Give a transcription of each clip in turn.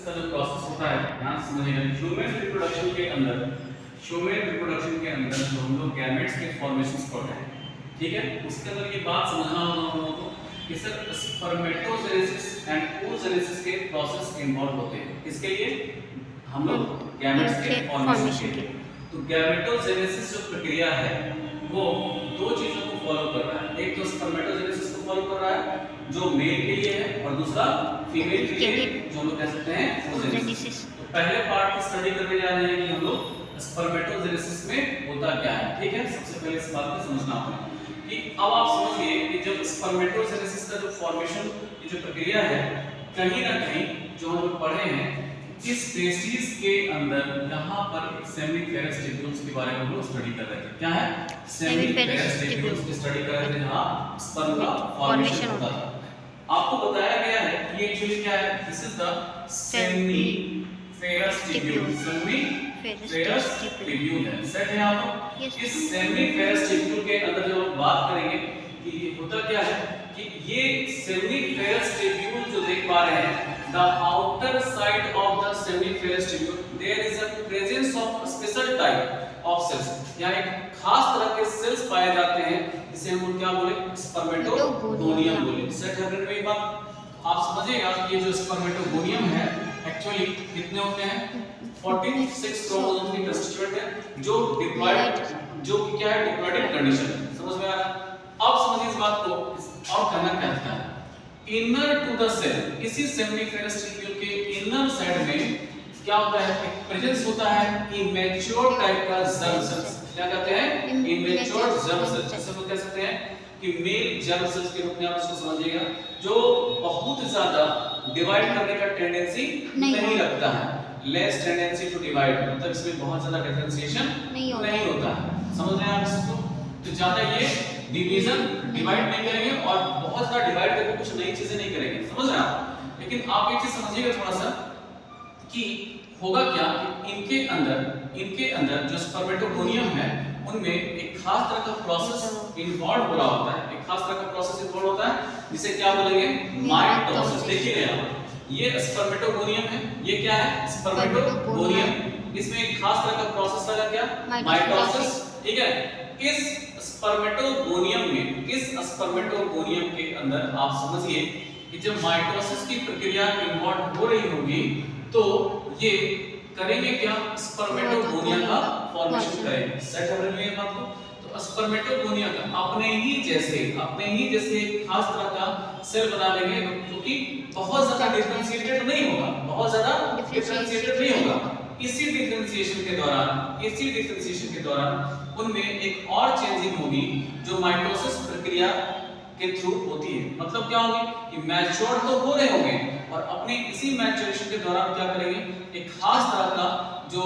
इसका जो प्रोसेस होता है ध्यान से समझिएगा। ह्यूमन रिप्रोडक्शन के अंदर जो हम लोग गैमेट्स के फॉर्मेशंस पढ़ते हैं, ठीक है, उसके अंदर ये बात समझना होगा हम लोगों को कि सर स्पर्मेटोजेनेसिस एंड ooजेनेसिस के प्रोसेस इन्वॉल्व होते हैं। इसके लिए हम लोग गैमेट्स के फॉर्मेशन के लिए। तो गैमेटोजेनेसिस जो प्रक्रिया है वो दो चीजों को फॉलो कर रहा है। एक तो स्पर्मेटोजेनेसिस को फॉलो कर रहा है जो मेल के लिए है, और दूसरा फीमेल के लिए जो हम लोग कह सकते हैं ooजेनेसिस। तो पहले पार्ट की स्टडी करने जा रहे हैं कि हम लोग स्पर्मेटोजेनेसिस में होता क्या है। ठीक है, सबसे पहले इस बात को समझना होगा कि अब आप समझिए कि जब स्पर्मेटोजेनेसिस का जो फॉर्मेशन की जो प्रक्रिया है, कहीं ना कहीं जो हम लोग पढ़े हैं इस स्पीशीज के अंदर यहाँ पर एक सेमिफेरस टिब्यूल्स के बारे में हम लोग स्टडी कर रहे थे। क्या है? सेमिफेरस टिब्यूल्स की स्टडी कर रहे थे जहाँ स्पर्म का फॉर्मेशन होता था। आपको बताया गया है कि एक्चुअली क्या है, this is the seminiferous tubule. Seminiferous tubule है, सेट है आप। इस सेमिफेरस टिब्यूल के अंदर जब हम बात करेंगे कि ये होता क्या है कि ये सेमिफेरस टिब्यूल जो देख पा रहे हैं, the outer side of the semiferous tubule there is a presence of special type of cells। यहाँ एक खास तरह के सेल्स पाए जाते हैं जिसे हम क्या बोले, स्पर्मेटोगोनियम बोले। सेट है फ्रेंड, एक बात आप समझिएगा कि ये जो स्पर्मेटोगोनियम है एक्चुअली कितने होते हैं, 46 क्रोमोसोम की कंस्टिट्यूएंट है जो डिप्लॉयड, जो कि क्या है, डिप्लॉयड कंडीशन है। समझ में आ रहा है? अब समझिए इस बात को, और कहना क्या था, इनर टू द सेल, इसी सेमिफेरस टिब्यूल के इनर साइड में क्या होता है, एक प्रेजेंस होता है इमेच्योर टाइप का जर्म सेल्स। क्या कहते हैं? Immature germ cells. जिसे हम कह सकते हैं कि मेल जर्म सेल्स के रूप में आप इसको समझिएगा, जो बहुत ज्यादा डिवाइड करने का टेंडेंसी नहीं रखता है, लेस टेंडेंसी टू डिवाइड, मतलब इसमें बहुत ज्यादा डिफरेंशिएशन नहीं होता है। समझ रहे हैं आप इसको? तो ज्यादा ये डिवीजन डिवाइड नहीं करेंगे और बहुत ज्यादा डिवाइड करके कुछ नई चीजें नहीं करेंगे। समझ रहे हैं आप? लेकिन आप एक चीज समझिएगा थोड़ा सा कि होगा क्या कि इनके अंदर जो स्पर्मेटोगोनियम है उनमें एक खास तरह का प्रोसेस इन्वॉल्व हो रहा होता है। एक खास तरह का प्रोसेस इन्वॉल्व होता है जिसे क्या बोलेंगे, माइटोसिस। देखिए आप, ये स्पर्मेटोगोनियम है, ये क्या है, स्पर्मेटोगोनियम। इसमें एक खास तरह का प्रोसेस लगा, क्या, माइटोसिस। ठीक है, इस स्पर्मेटोगोनियम के अंदर आप समझिए कि जब माइटोसिस की प्रक्रिया इन्वॉल्व हो रही होगी तो ये करेंगे क्या, स्पर्मेटोगोनिया का फॉर्मेशन करेंगे। सेट हो रही है बात को? तो स्पर्मेटोगोनिया का अपने ही जैसे खास तरह का सेल बना लेंगे जो कि बहुत ज्यादा डिफरेंशिएटेड नहीं होगा। इसी डिफरेंशिएशन के दौरान उनमें एक और चेंजिंग होगी जो माइटोसिस प्रक्रिया के थ्रू होती है। मतलब क्या होगी कि मैच्योर तो हो रहे होंगे और अपने इसी मैच्योरेशन के दौरान क्या करेंगे, एक खास तरह का जो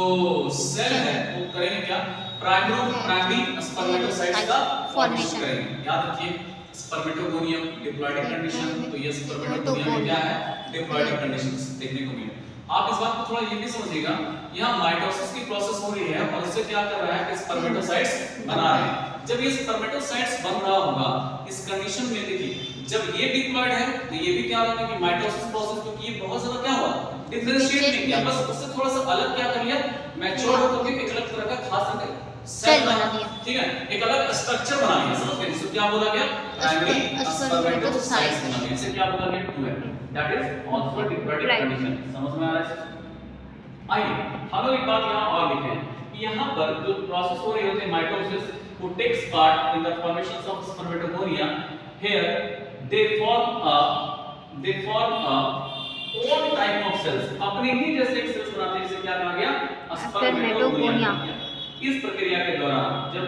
सेल है वो करेंगे क्या, प्राइमरी स्पर्मेटोसाइट्स का फॉर्मेशन करेंगे। याद रखिए, स्पर्मेटोगोनियम डिप्लॉयडिक कंडीशन, तो ये स्पर्मेटोगोनियम में क्या है, डिप्लॉयडिक कंडीशंस देखने को मिले। आप इस बात को थोड़ा ये भी समझिएगा, यहाँ माइटोसिस की प्रोसेस हो रही है और इससे क्या कर रहा है कि स्पर्मेटोसाइट्स बना रहे हैं। जब ये स्पर्मेटोसाइट्स बन रहा होगा इस कंडीशन में, देखिए जब ये डिप्लॉयड है तो ये भी क्या होगा कि माइटोसिस प्रोसेस, क्योंकि ये बहुत ज्यादा क्या हुआ, डिफरेंशिएट नहीं किया, बस उससे थोड़ा सा अलग क्या कर लिया, मैच्योर होकर के एक अलग तरह का खास तरह का सेल बना दिया। ठीक है, एक अलग स्ट्रक्चर बना लिया। समझ गए? इसको क्या बोला गया, प्राइमरी स्पर्मेटोसाइट्स बना दिया। इसे क्या बोला गया, 2 दैट इज आल्सो डिप्लॉयडिक कंडीशन। समझ में आ रहा है? आइए हम लोग एक बात यहाँ और लिखें कि यहाँ पर जो प्रोसेस हो रही होती है mitosis, who takes part in the formation of spermatogonia, here they form a own type of cells। अपने ही जैसे एक सेल्स बनाते हैं, इसे क्या कहा गया, स्पर्मेटोगोनिया। इस प्रक्रिया के दौरान जब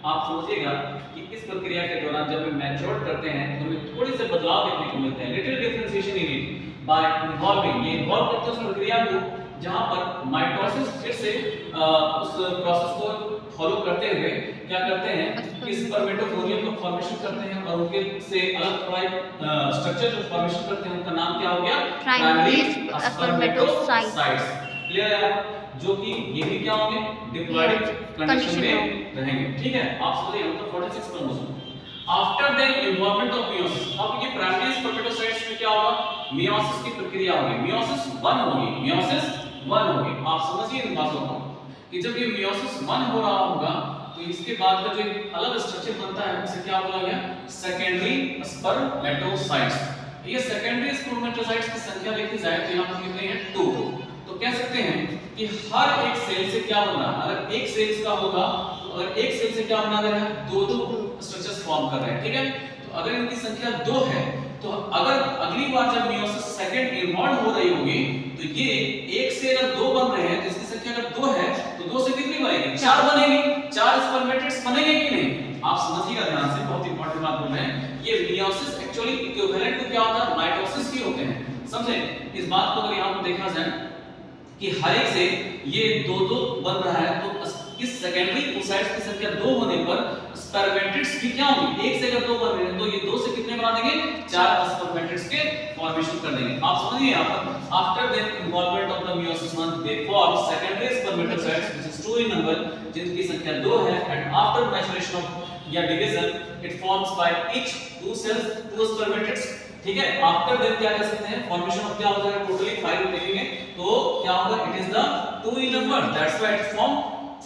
आप समझिएगा कि इस प्रक्रिया के दौरान जब हम मैच्योर करते हैं तो हमें थोड़े से बदलाव देखने को मिलते हैं, little differentiation in it by involving, ये इन्वॉल्व करते हैं उस प्रक्रिया को जहां पर माइटोसिस फिर से उस प्रोसेस को फॉलो करते हुए क्या करते हैं कि स्पर्मेटोगोनियम का फॉर्मेशन करते हैं और उनके से अलग स्ट्रक्चर जो फॉर्मेशन करते हैं उनका नाम क्या हो गया, प्राइमरी स्पर्मेटोसाइट्स। क्लियर है? जो कि ये भी क्या होंगे, डिप्लॉयडिक कंडीशन में रहेंगे। ठीक है, आप समझिए, मतलब 46 chromosome. After the involvement of meiosis, अब ये प्राइमरी स्पर्मेटोसाइट्स में क्या होगा, मियोसिस की प्रक्रिया होगी, मियोसिस 1 होगी, मियोसिस 1 होगी। आप समझिए इन बातों को कि जब ये मियोसिस 1 हो रहा होगा तो इसके बाद का जो एक अलग स्ट्रक्चर बनता है उसे क्या बोला गया, सेकेंडरी स्पर्मेटोसाइट्स। ये सेकेंडरी स्पर्मेटोसाइट्स की संख्या देखी जाए तो यहां पर कितनी है, 2। तो कह सकते हैं कि हर एक सेल से क्या बन रहा है, अगर एक सेल का होगा तो अगर एक सेल से क्या बना रहा है, दो स्ट्रक्चर्स फॉर्म कर रहे हैं, ठीक है। तो अगर इनकी संख्या 2 है तो अगर अगली बार जब मियोसिस सेकंड इन्वॉल्व हो रही होगी तो ये एक से अगर 2 बन रहे हैं तो इसकी संख्या अगर 2 है तो 2 से कितनी बनेगी, 4 बनेगी, 4 स्पर्मेटेट्स बनेंगे कि नहीं। आप समझिएगा ध्यान से, बहुत इंपॉर्टेंट बात बोल रहे हैं। ये मियोसिस एक्चुअली इक्विवेलेंट टू क्या होता है, माइटोसिस की होते हैं, समझे। इस बात को अगर यहां पर देखा जाए कि हर एक से ये 2 बन रहा है तो इस सेकेंडरी ओसाइट्स की संख्या 2 होने पर स्पर्मेटेट्स भी क्या होंगे, एक से अगर 2 बन रहे हैं तो ये 2 से कितने बना देंगे, 4 स्पर्मेटेट्स के फॉर्मेशन कर देंगे। आप समझिए यहां पर after the involvement of the meiosis 1 they form secondary spermatocytes which is 2 in number, जिनकी संख्या 2 है, एंड आफ्टर मैचुरेशन ऑफ या division it forms by each 2 cells 2 spermatids, ठीक है। आफ्टर दैट क्या कर सकते हैं, फॉर्मेशन ऑफ क्या हो जाएगा, टोटली 5 देखेंगे तो क्या होगा, it is the 2 in number, that's why it form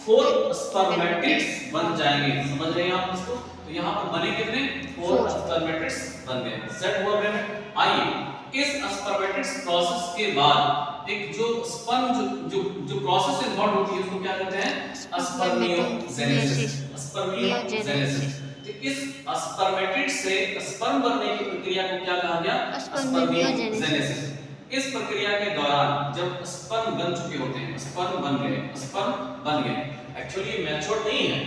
4 spermatids बन जाएंगे। समझ रहे हैं आप इसको, तो यहां पर बने कितने, 4 स्पर्मेटिड्स बन गए, सेट हुआ ब्रेन। आइए इस स्पर्मेटिड्स प्रोसेस के बाद एक जो स्पर्म जो प्रोसेस इन्वॉल्व होती है उसको क्या कहते हैं, स्पर्मियोजेनेसिस, स्पर्मियोजेनेसिस। तो इस स्पर्मेटिड से स्पर्म बनने की प्रक्रिया को क्या कहा गया, स्पर्मियोजेनेसिस। इस प्रक्रिया के दौरान जब स्पर्म बन चुके होते हैं, स्पर्म बन गए, एक्चुअली मैच्योर नहीं है,